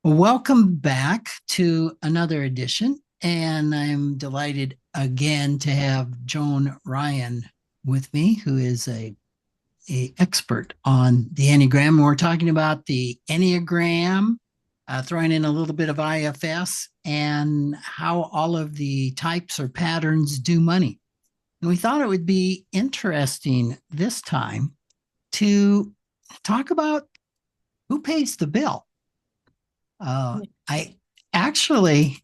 Welcome back to another edition, and I'm delighted again to have Joan Ryan with me, who is a expert on the Enneagram. We're talking about the Enneagram, throwing in a little bit of IFS, and how all of the types or patterns do money. And we thought it would be interesting this time to talk about who pays the bill. I actually,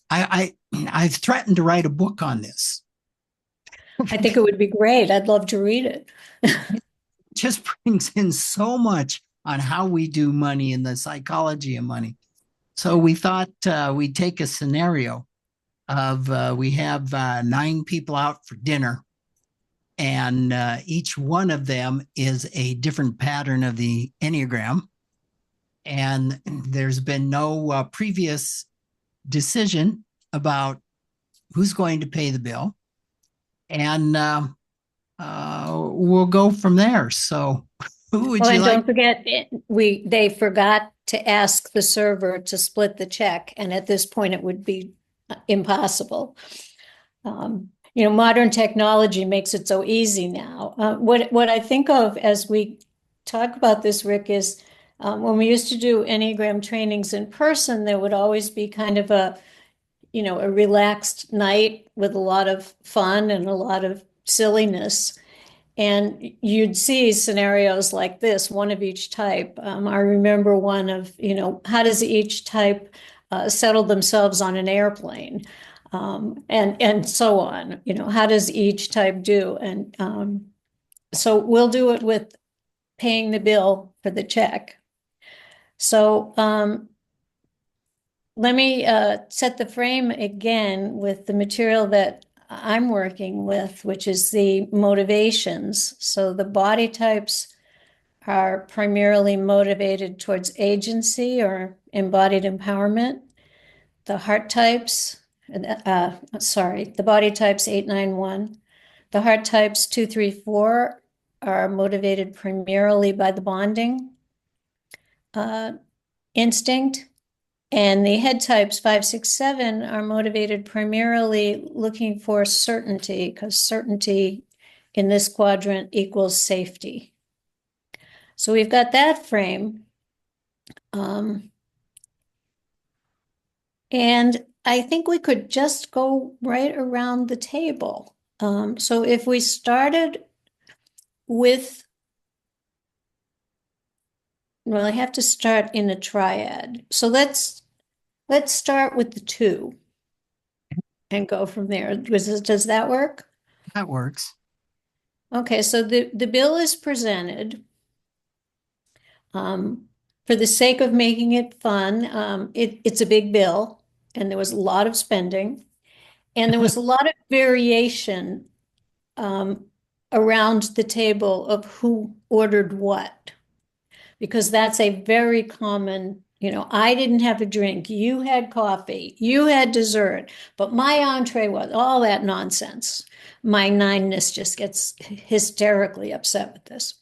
I've threatened to write a book on this. I think it would be great. I'd love to read it. Just brings in so much on how we do money and the psychology of money. So we thought we'd take a scenario of we have 9 people out for dinner, and each one of them is a different pattern of the Enneagram. And there's been no previous decision about who's going to pay the bill. And we'll go from there. So, who would Oh, you and like? don't forget, they forgot to ask the server to split the check, and at this point, it would be impossible. Modern technology makes it so easy now. What I think of as we talk about this, Rick, is when we used to do Enneagram trainings in person, there would always be kind of a relaxed night with a lot of fun and a lot of silliness. And you'd see scenarios like this, one of each type. I remember one of, how does each type settle themselves on an airplane? And so on. How does each type do? And so we'll do it with paying the bill for the check. So let me set the frame again with the material that I'm working with, which is the motivations. So the body types are primarily motivated towards agency or embodied empowerment. The heart types, the body types 891. The heart types 234 are motivated primarily by the bonding instinct. And the head types 567 are motivated primarily looking for certainty, because certainty in this quadrant equals safety. So we've got that frame. And I think we could just go right around the table. So if we started with, well, I have to start in a triad. So let's start with the 2 and go from there. Does that work? That works. Okay, so the bill is presented. For the sake of making it fun, it's a big bill, and there was a lot of spending, and there was a lot of variation around the table of who ordered what, because that's a very common, I didn't have a drink, you had coffee, you had dessert, but my entree was all that nonsense. My 9ness just gets hysterically upset with this.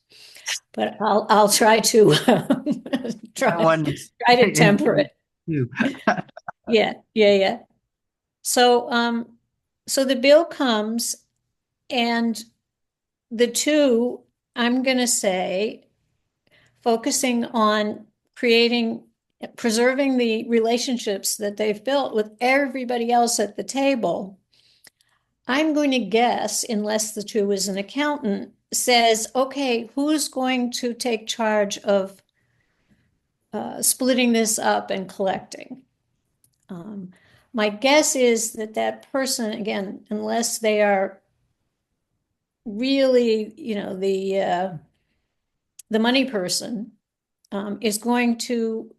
But I'll try to That one is try to temper it. too. Yeah. So the bill comes, and the 2, I'm going to say, focusing on preserving the relationships that they've built with everybody else at the table. I'm going to guess, unless the 2 is an accountant, says, okay, who's going to take charge of splitting this up and collecting? My guess is that person, again, unless they are really, the money person, is going to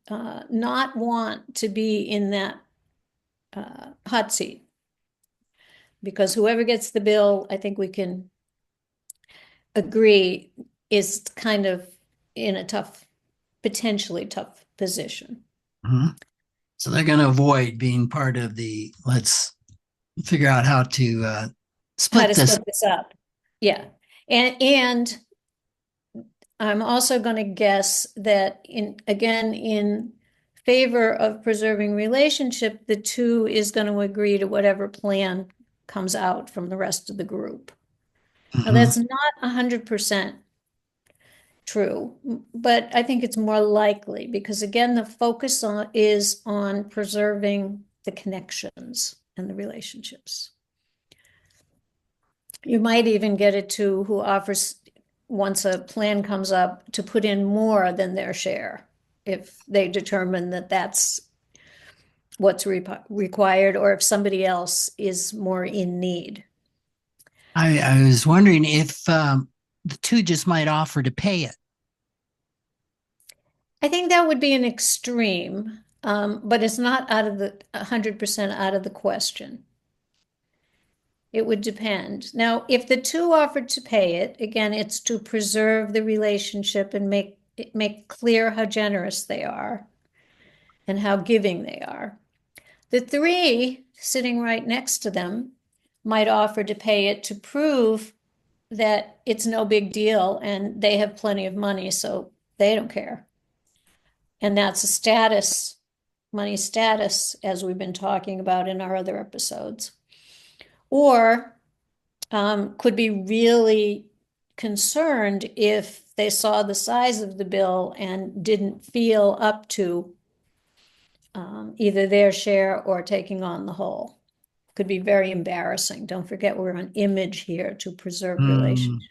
not want to be in that hot seat, because whoever gets the bill, I think we can agree, is kind of in a potentially tough position. Mhm. So they're going to avoid being part of the let's figure out how to How split to this. split this up. Yeah. And I'm also going to guess that in favor of preserving relationship, the 2 is going to agree to whatever plan comes out from the rest of the group. Now, Mhm. that's not 100% true, but I think it's more likely because, again, the focus is on preserving the connections and the relationships. You might even get a 2 who offers, once a plan comes up, to put in more than their share if they determine that that's what's required, or if somebody else is more in need. I was wondering if the 2 just might offer to pay it. I think that would be an extreme, but it's not out of the 100% out of the question. It would depend. Now, if the 2 offered to pay it, again, it's to preserve the relationship and make clear how generous they are and how giving they are. The 3 sitting right next to them might offer to pay it to prove that it's no big deal and they have plenty of money, so they don't care. And that's a status, money status, as we've been talking about in our other episodes. Or could be really concerned if they saw the size of the bill and didn't feel up to either their share or taking on the whole. Could be very embarrassing. Don't forget, we're on image here to preserve relationship.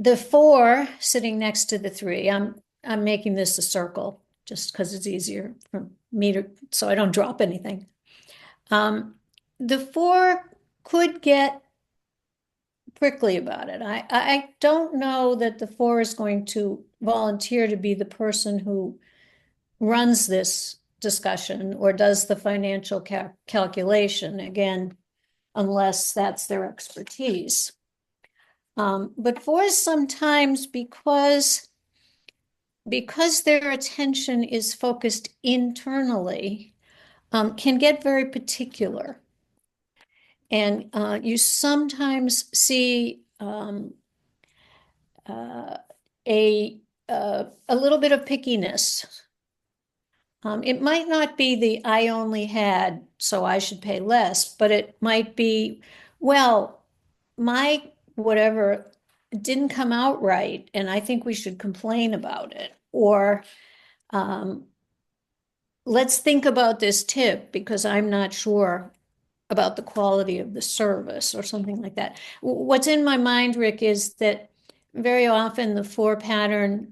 The 4 sitting next to the 3, I'm making this a circle just because it's easier for me to, so I don't drop anything. The 4 could get prickly about it. I don't know that the 4 is going to volunteer to be the person who runs this discussion or does the financial calculation, again, unless that's their expertise. But 4s sometimes, because their attention is focused internally, can get very particular. And you sometimes see a little bit of pickiness. It might not be the I only had, so I should pay less, but it might be, well, my whatever didn't come out right, and I think we should complain about it. Or let's think about this tip because I'm not sure about the quality of the service, or something like that. What's in my mind, Rick, is that very often the 4 pattern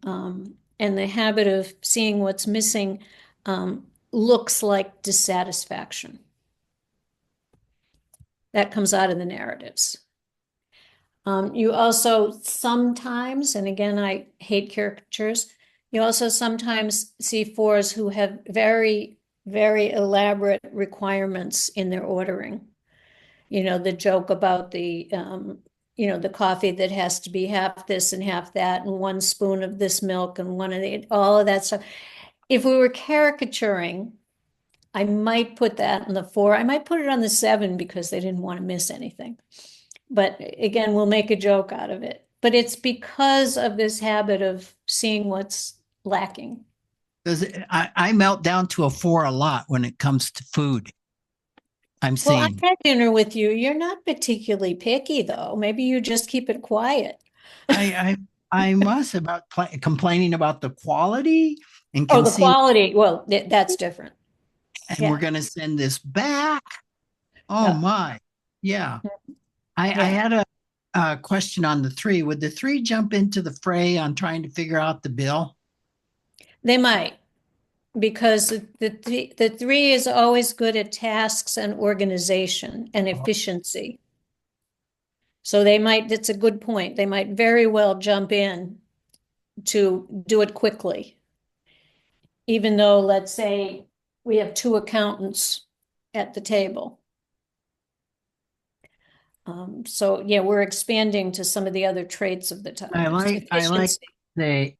and the habit of seeing what's missing looks like dissatisfaction. That comes out of the narratives. You also sometimes, and again, I hate caricatures, you also sometimes see 4s who have very, very elaborate requirements in their ordering. You know, the joke about the coffee that has to be half this and half that, and 1 spoon of this milk and all of that stuff. If we were caricaturing, I might put that on the 4. I might put it on the 7 because they didn't want to miss anything. But again, we'll make a joke out of it. But it's because of this habit of seeing what's lacking. I melt down to a 4 a lot when it comes to food. I'm Well, I saying had dinner with you. You're not particularly picky, though. Maybe you just keep it quiet. I must about complaining about the quality and Oh, the conceding, quality. Well, that's different. and we're Yeah. going to send this back. Oh Yeah. my, yeah. I Yeah. had a question on the 3. Would the 3 jump into the fray on trying to figure out the bill? They might, because the 3 is always good at tasks and organization and efficiency. So they might, that's a good point. They might very well jump in to do it quickly. Even though, let's say, we have 2 accountants at the table. So yeah, we're expanding to some of the other traits of the types. I like Efficiency. the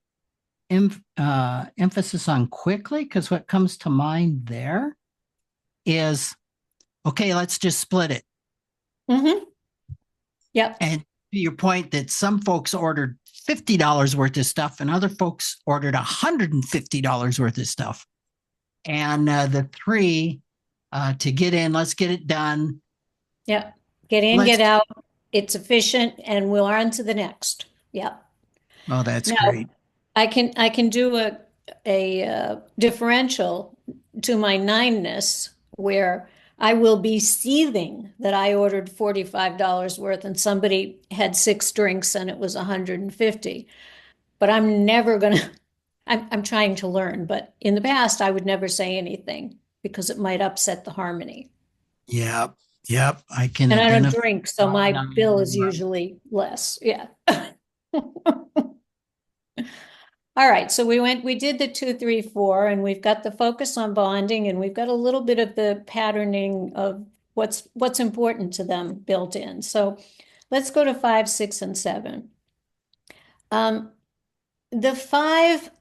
emphasis on quickly, because what comes to mind there is, okay, let's just split it. Mm-hmm. Yep. And to your point that some folks ordered $50 worth of stuff, and other folks ordered $150 worth of stuff. And the three to get in, let's get it done. Yeah. Get in, Let's. get out. It's efficient, and we'll on to the next. Yeah. Oh, that's Now, great. I can do a differential to my nineness where I will be seething that I ordered $45 worth and somebody had 6 drinks and it was 150. But I'm never gonna, I'm trying to learn, but in the past I would never say anything because it might upset the harmony. Yep. Yep. I can And I don't identify drink, so my bill is that. usually less. Yeah. All right, so we did the 2, 3, 4, and we've got the focus on bonding, and we've got a little bit of the patterning of what's important to them built in. So let's go to 5, 6, and 7. The 5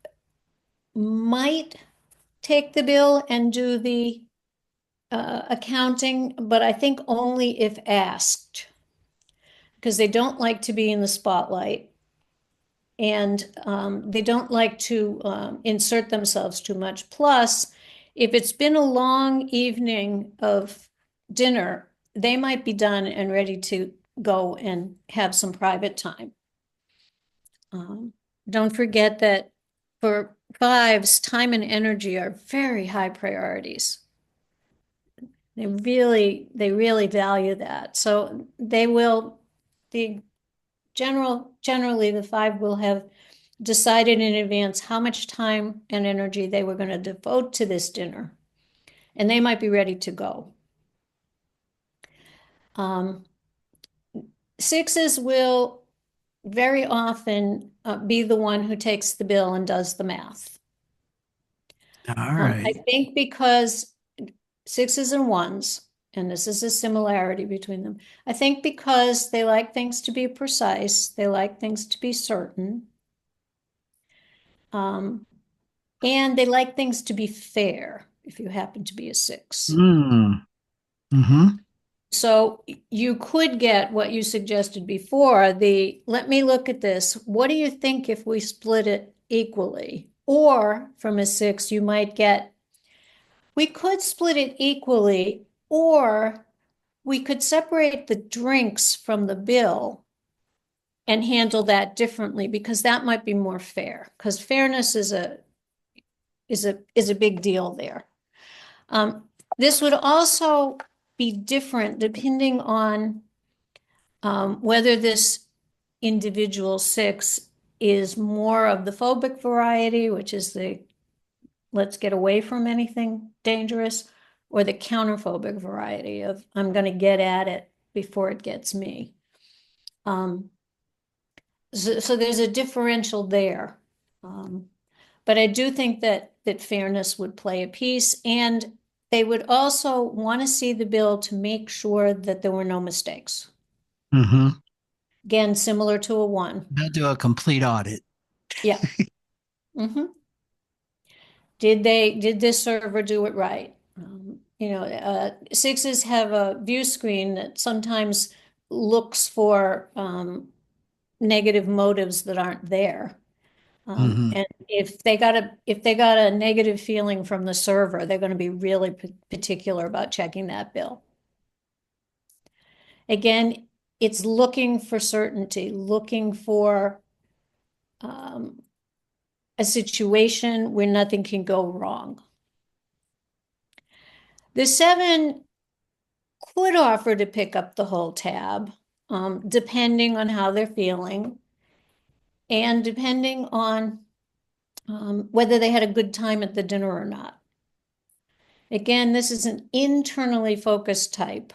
might take the bill and do the accounting, but I think only if asked, because they don't like to be in the spotlight. And they don't like to insert themselves too much. Plus, if it's been a long evening of dinner, they might be done and ready to go and have some private time. Don't forget that for 5s, time and energy are very high priorities. They really value that. So generally the 5 will have decided in advance how much time and energy they were going to devote to this dinner, and they might be ready to go. 6s will very often be the one who takes the bill and does the math. All I right. think because 6s and 1s, and this is a similarity between them, I think because they like things to be precise, they like things to be certain. And they like things to be fair if you happen to be a 6. Mm. Mm-hmm. So you could get what you suggested before, let me look at this. What do you think if we split it equally? Or from a 6, you might get, we could split it equally, or we could separate the drinks from the bill and handle that differently because that might be more fair because fairness is a big deal there. This would also be different depending on whether this individual 6 is more of the phobic variety, which is the let's get away from anything dangerous, or the counterphobic variety of I'm going to get at it before it gets me. So there's a differential there. But I do think that fairness would play a piece, and they would also want to see the bill to make sure that there were no mistakes. Mm-hmm. Again, similar to a 1. They'll do a complete audit. Yeah. Mm-hmm. Did this server do it right? 6s have a view screen that sometimes looks for negative motives that aren't there. Mm-hmm. And if they got a negative feeling from the server, they're going to be really particular about checking that bill. Again, it's looking for certainty, looking for a situation where nothing can go wrong. The 7 could offer to pick up the whole tab, depending on how they're feeling and depending on whether they had a good time at the dinner or not. Again, this is an internally focused type,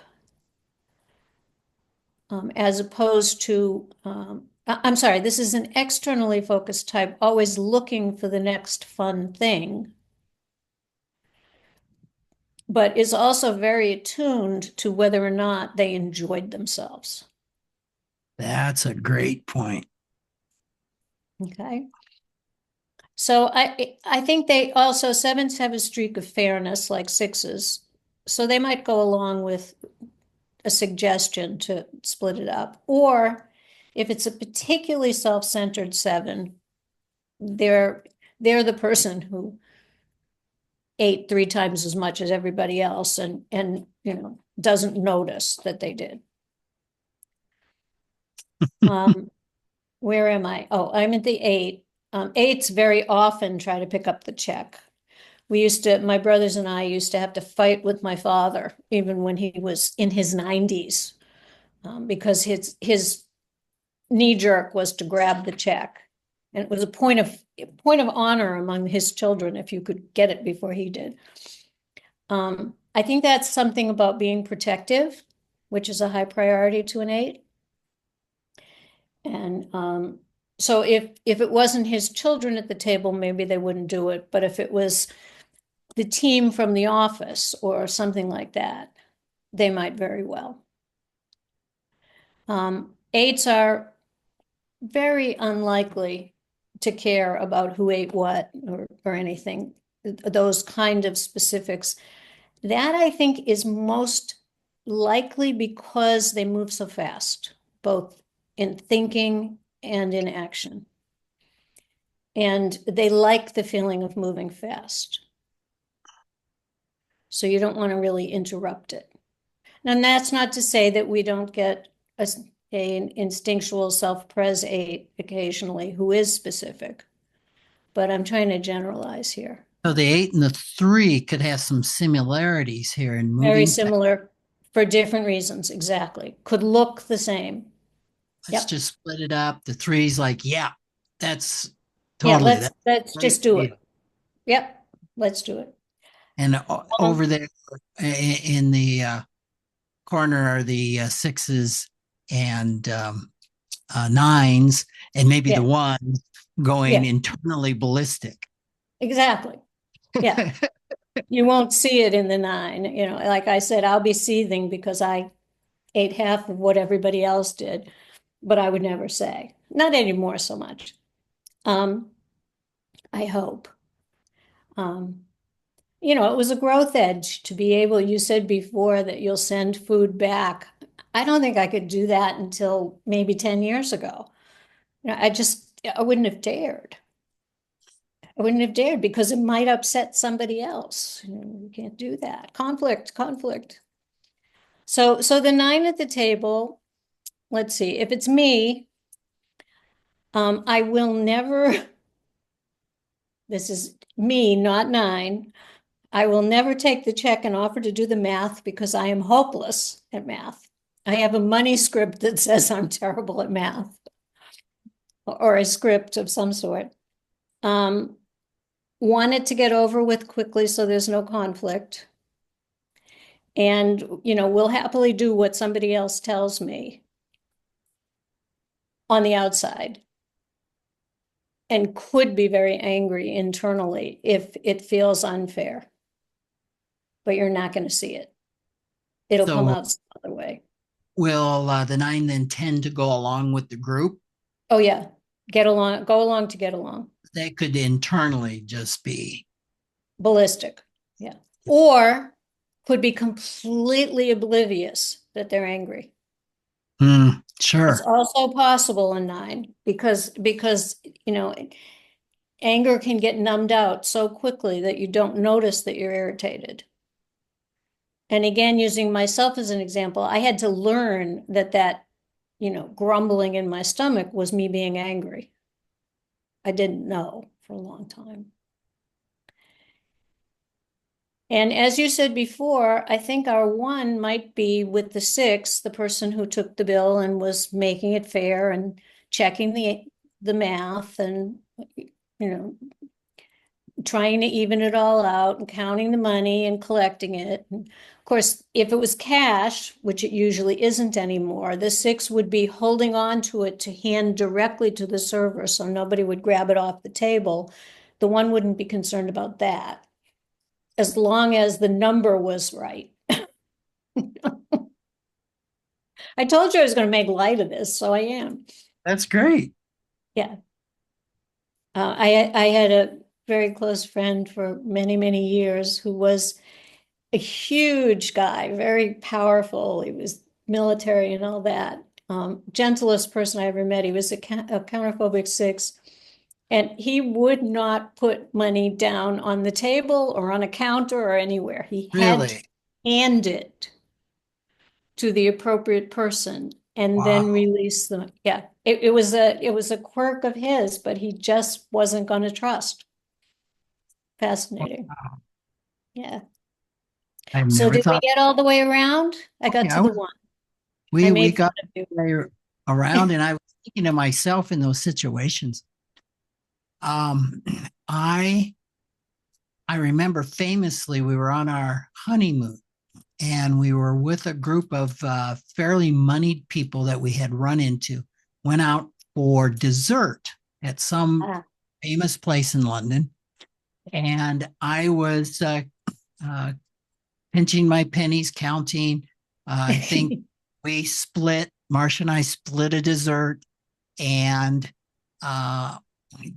as opposed to, I'm sorry, this is an externally focused type, always looking for the next fun thing, but is also very attuned to whether or not they enjoyed themselves. That's a great point. Okay. So I think they also 7s have a streak of fairness like 6s. So they might go along with a suggestion to split it up. Or If it's a particularly self-centered 7, they're the person who ate 3 times as much as everybody else and doesn't notice that they did. Where am I? Oh, I'm at the 8. 8s very often try to pick up the check. My brothers and I used to have to fight with my father, even when he was in his 90s, because his knee jerk was to grab the check. And it was a point of honor among his children if you could get it before he did. I think that's something about being protective, which is a high priority to an 8. And so if it wasn't his children at the table, maybe they wouldn't do it. But if it was the team from the office or something like that, they might very well. 8s are very unlikely to care about who ate what or anything, those kind of specifics. That I think is most likely because they move so fast, both in thinking and in action. And they like the feeling of moving fast. So you don't want to really interrupt it. And that's not to say that we don't get an instinctual self-pres 8 occasionally who is specific, but I'm trying to generalize here. So the 8 and the 3 could have some similarities here in moving. Very similar for different reasons, exactly. Could look the same. Let's just split it up. The 3's like, yeah, that's totally. Yeah, let's just do it. Yep, let's do it. And over there in the corner are the 6s and 9s, and maybe the 1s going internally ballistic. Exactly. Yeah. You won't see it in the 9. Like I said, I'll be seething because I ate half of what everybody else did, but I would never say. Not anymore so much. I hope. It was a growth edge to be able, you said before that you'll send food back. I don't think I could do that until maybe 10 years ago. I wouldn't have dared. I wouldn't have dared because it might upset somebody else. You can't do that. Conflict. So the 9 at the table, let's see, if it's me, I will never, this is me, not 9. I will never take the check and offer to do the math because I am hopeless at math. I have a money script that says I'm terrible at math, or a script of some sort. Want it to get over with quickly so there's no conflict. And, we'll happily do what somebody else tells me on the outside, and could be very angry internally if it feels unfair. But you're not going to see it. It'll come out some other way. Will the 9 then tend to go along with the group? Oh, yeah. Go along to get along. They could internally just be ballistic. Yeah. Or could be completely oblivious that they're angry. Sure. It's also possible in 9 because anger can get numbed out so quickly that you don't notice that you're irritated. And again, using myself as an example, I had to learn that grumbling in my stomach was me being angry. I didn't know for a long time. And as you said before, I think our 1 might be with the 6, the person who took the bill and was making it fair and checking the math and, trying to even it all out and counting the money and collecting it. And of course, if it was cash, which it usually isn't anymore, the 6 would be holding on to it to hand directly to the server so nobody would grab it off the table. The 1 wouldn't be concerned about that, as long as the number was right. I told you I was going to make light of this, so I am. That's great. Yeah. I had a very close friend for many, many years who was a huge guy, very powerful. He was military and all that. gentlest person I ever met. He was a counterphobic 6. And he would not put money down on the table or on a counter or anywhere. He had to Really? hand it to the appropriate person and then Wow. release them. Yeah, it was a quirk of his, but he just wasn't going to trust. Fascinating. Wow. Yeah. I've So never did we thought. get all the way around? I got to Yeah, the one. I we made fun got of you. around, and I was thinking to myself in those situations. Um, I I remember famously we were on our honeymoon, and we were with a group of fairly moneyed people that we had run into. Went out for dessert at some Ah. famous place in London, and I was uh, pinching my pennies, counting. I think we split. Marcia and I split a dessert, and uh,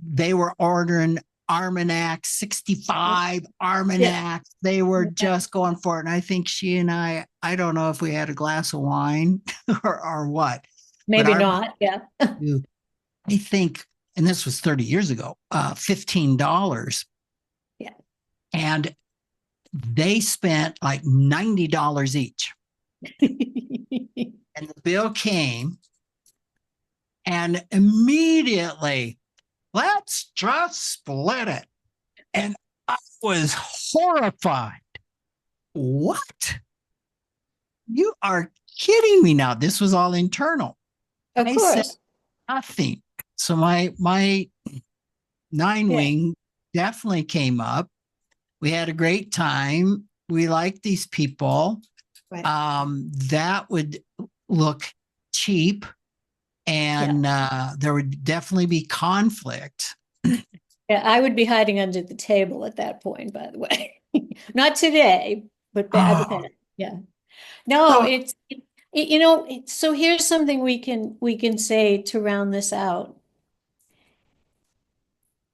they were ordering Armagnac, 65 Yeah, Armagnac. They were yeah, just going for it. And I think she and I don't know if we had a glass of wine or what, but maybe not. Yeah. I think, and this was 30 years ago, $15. Yeah. And they spent like $90 each. And the bill came, and immediately, let's just split it. And I was horrified. What? You are kidding me now. This was all internal. Of I said course. nothing. So my nine Yeah. wing definitely came up. We had a great time. We liked these people. Right. That would look cheap, Yeah. and there would definitely be conflict. Yeah, I would be hiding under the table at that point, by the way. Not today, but back Oh, then. Yeah. No, so so here's something we can say to round this out.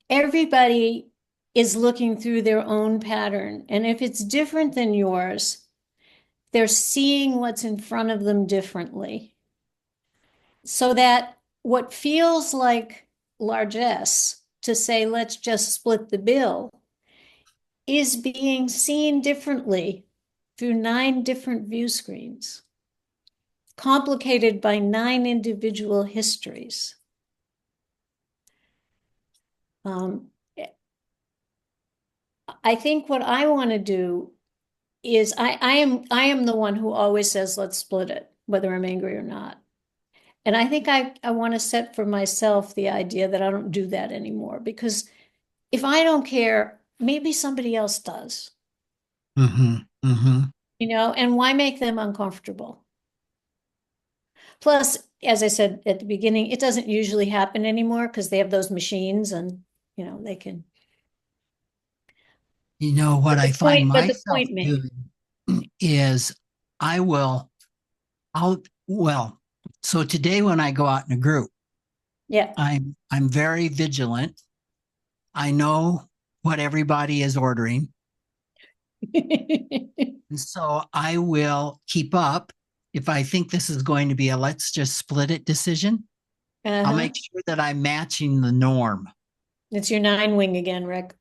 Everybody is looking through their own pattern, and if it's different than yours, they're seeing what's in front of them differently. So that what feels like largesse to say, let's just split the bill, is being seen differently through 9 different view screens, complicated by 9 individual histories. Um, I think what I want to do is I am the one who always says, let's split it, whether I'm angry or not. And I think I want to set for myself the idea that I don't do that anymore, because if I don't care, maybe somebody else does, mhm, mhm. and why make them uncomfortable? Plus, as I said at the beginning, it doesn't usually happen anymore because they have those machines and, they can. You know what But I the find point, but the myself point made. doing is I will, well, so today when I go out in a group, Yeah. I'm very vigilant. I know what everybody is ordering. And so I will keep up. If I think this is going to be a let's just split it decision, I'll Uh-huh. make sure that I'm matching the norm. It's your 9 wing again, Rick.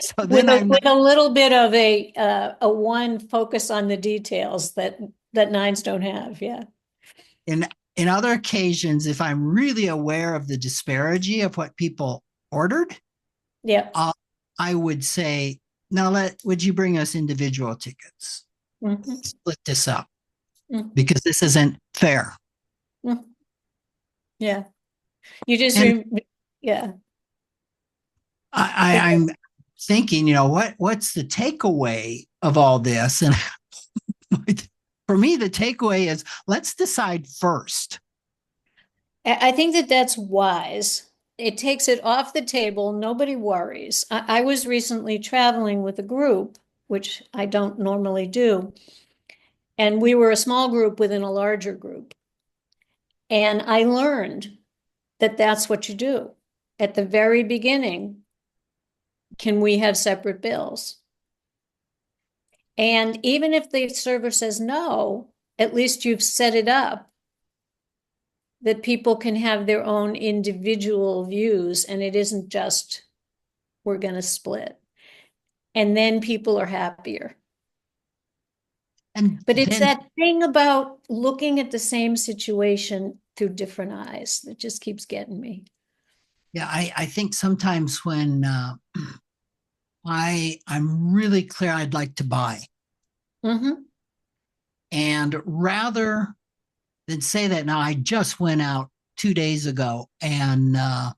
So With then a I'm not with a little bit of a 1 focus on the details that 9s don't have. Yeah. in other occasions, if I'm really aware of the disparity of what people ordered, Yeah. uh, I would say, now would you bring us individual tickets? Mhm. Split this up Mhm. because this isn't fair. Mhm. Yeah. You just And yeah. I'm thinking, what's the takeaway of all this? And for me, the takeaway is let's decide first. I think that that's wise. It takes it off the table. Nobody worries. I was recently traveling with a group, which I don't normally do. And we were a small group within a larger group. And I learned that that's what you do. At the very beginning, can we have separate bills? And even if the server says no, at least you've set it up that people can have their own individual views, and it isn't just we're going to split. And then people are happier. And But it's then, that thing about looking at the same situation through different eyes that just keeps getting me. yeah, I think sometimes when I'm really clear I'd like to buy, Mm-hmm. and rather than say that, now I just went out 2 days ago, and uh,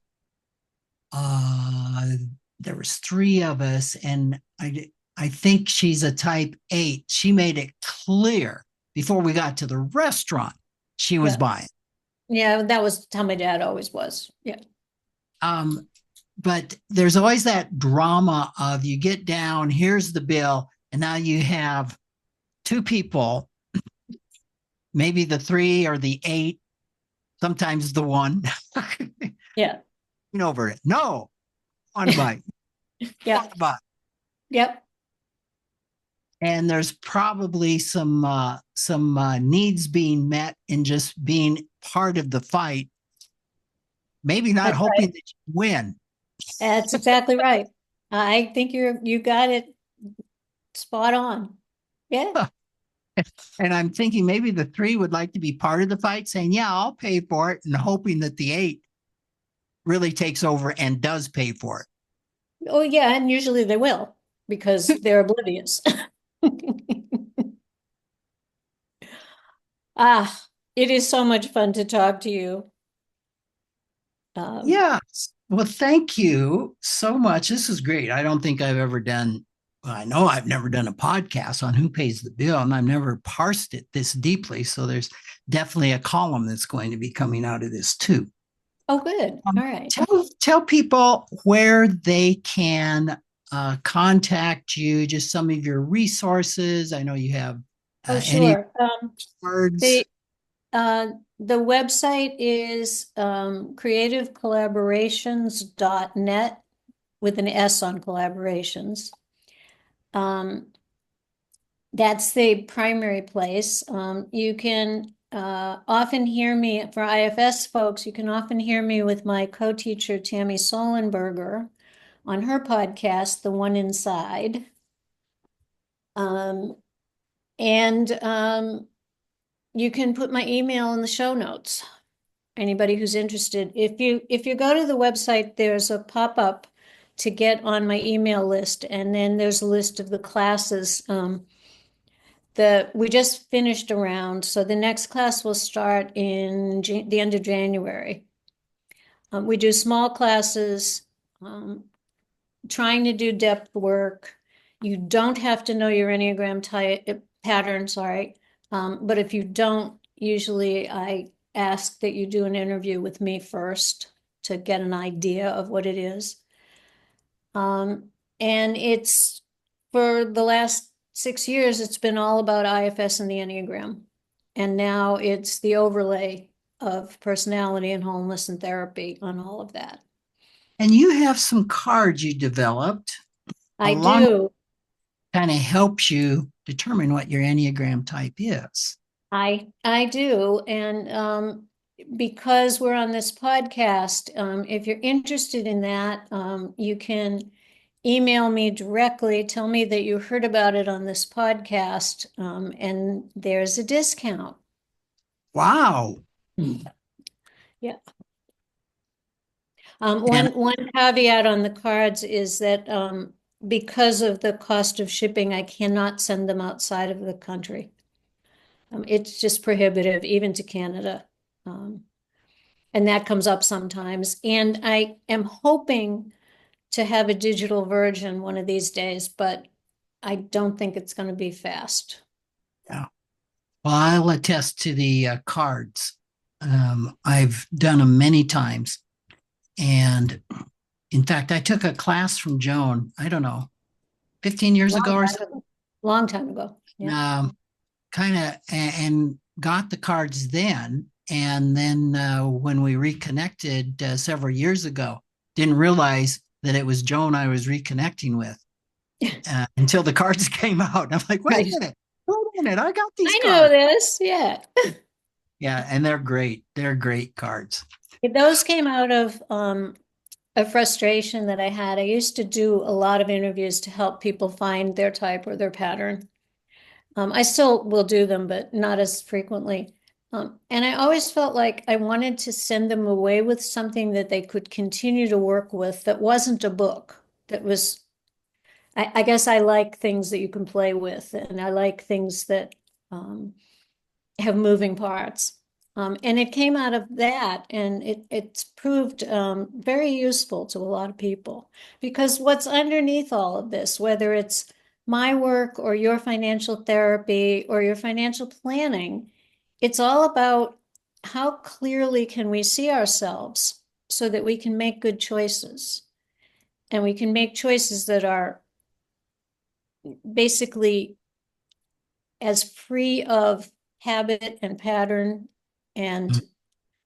there was three of us, and I think she's a type 8. She made it clear before we got to the restaurant she was Yeah. buying. Yeah, that was how my dad always was. Yeah. Um, but there's always that drama of you get down, here's the bill, and now you have two people, maybe the 3 or the 8, sometimes the 1, Yeah. over it. No, on bike, Yeah. on bike. Yep. And there's probably some needs being met in just being part of the fight, maybe not That's hoping right. that you win. That's exactly right. I think you got it spot on. Yeah. And I'm thinking maybe the 3 would like to be part of the fight, saying, yeah, I'll pay for it, and hoping that the 8 really takes over and does pay for Oh, yeah, and usually they will because it. they're oblivious. Ah, it is so much fun to talk to you. Um, Yes. Well, thank you so much. This is great. I don't think I've ever done, well, I know I've never done a podcast on who pays the bill, and I've never parsed it this deeply. So there's definitely a column that's going to be coming out of this too. oh, good. All right. Tell people where they can contact you, just some of your resources. I know you have Oh, any sure. words. The the website is creativecollaborations.net with an S on collaborations. Um, that's the primary place. You can often hear me, for IFS folks, you can often hear me with my co-teacher, Tammy Solenberger, on her podcast, The One Inside. Um, and you can put my email in the show notes. Anybody who's interested. If you go to the website, there's a pop-up to get on my email list, and then there's a list of the classes. We just finished a round, so the next class will start in the end of January. We do small classes, trying to do depth work. You don't have to know your Enneagram pattern, sorry. But if you don't, usually I ask that you do an interview with me first to get an idea of what it is. And it's for the last 6 years, it's been all about IFS and the Enneagram. And now it's the overlay of personality and wholeness and therapy on all of that. And you have some cards you developed I along, do. kind of helps you determine what your Enneagram type is. I do. And because we're on this podcast, if you're interested in that, you can email me directly, tell me that you heard about it on this podcast, and there's a discount. Wow. Yeah. And One caveat on the cards is that because of the cost of shipping, I cannot send them outside of the country. It's just prohibitive, even to Canada. And that comes up sometimes. And I am hoping to have a digital version one of these days, but I don't think it's going to be fast. yeah, well, I'll attest to the cards. I've done them many times. And in fact, I took a class from Joan, I don't know, 15 years ago or so. Long time ago. Yeah. Kind of, and got the cards then. And then when we reconnected several years ago, didn't realize that it was Joan I was reconnecting with until the cards came out. And I'm like, wait a minute, who minute, I got these I know cards. this. Yeah. Yeah, and they're great. They're great cards. Those came out of a frustration that I had. I used to do a lot of interviews to help people find their type or their pattern. I still will do them, but not as frequently. And I always felt like I wanted to send them away with something that they could continue to work with that wasn't a book. That was, I guess I like things that you can play with, and I like things that um, have moving parts. And it came out of that, and it's proved very useful to a lot of people. Because what's underneath all of this, whether it's my work or your financial therapy or your financial planning, it's all about how clearly can we see ourselves so that we can make good choices. And we can make choices that are basically as free of habit and pattern and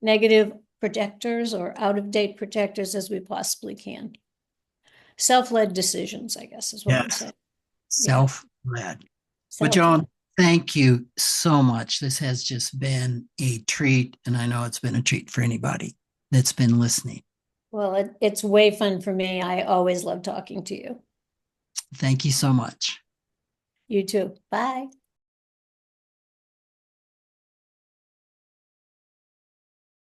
negative projectors or out of date projectors as we possibly can. Self-led decisions, I guess, is what I'm Yes, saying. Yeah, self-led. But self-led. Joan, thank you so much. This has just been a treat, and I know it's been a treat for anybody that's been listening. Well, it's way fun for me. I always love talking to you. Thank you so much. You too. Bye.